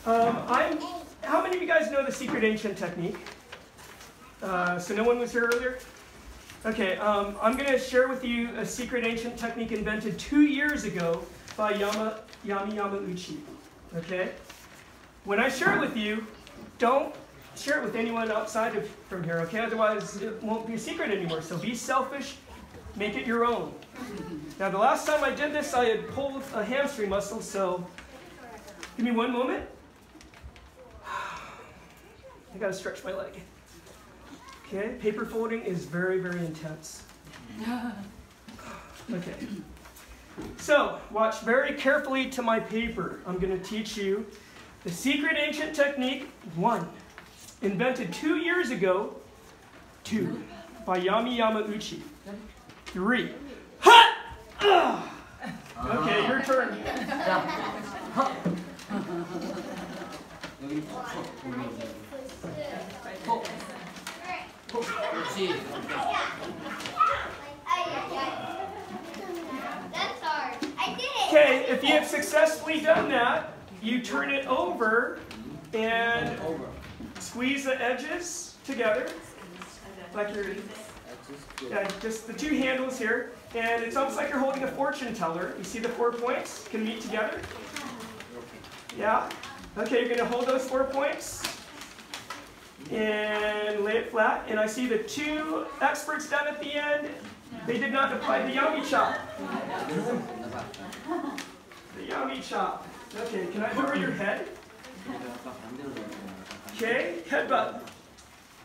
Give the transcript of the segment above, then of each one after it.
How many of you guys know the secret ancient technique? So no one was here earlier? Okay, I'm going to share with you a secret ancient technique invented 2 years ago by Yami Chop. Okay? When I share it with you, don't share it with anyone outside of from here, okay? Otherwise, it won't be a secret anymore. So be selfish, make it your own. Now, the last time I did this, I had pulled a hamstring muscle, so give me one moment. I gotta stretch my leg. Okay, paper folding is very, very intense. Okay. So, watch very carefully to my paper. I'm gonna teach you the secret ancient technique 1. Invented 2 years ago, 2, by Yami Chop. 3. Ha! Okay, your turn. That's hard. I did it. Okay, if you have successfully done that, you turn it over and squeeze the edges together, like you're, just the 2 handles here, and it's almost like you're holding a fortune teller. You see the 4 points can meet together? Yeah? Okay, you're going to hold those 4 points and lay it flat. And I see the 2 experts down at the end, they did not apply the Yami Chop. The Yami Chop. Okay, can I lower your head? Okay, headbutt.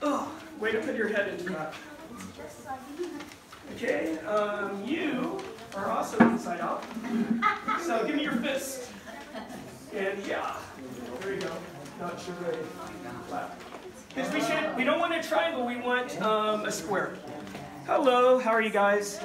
Oh, way to put your head into that. Okay, you are also inside out. So give me your fist. And yeah, there you go. Not sure really flat. Because we don't want a triangle, we want a square. Hello, how are you guys?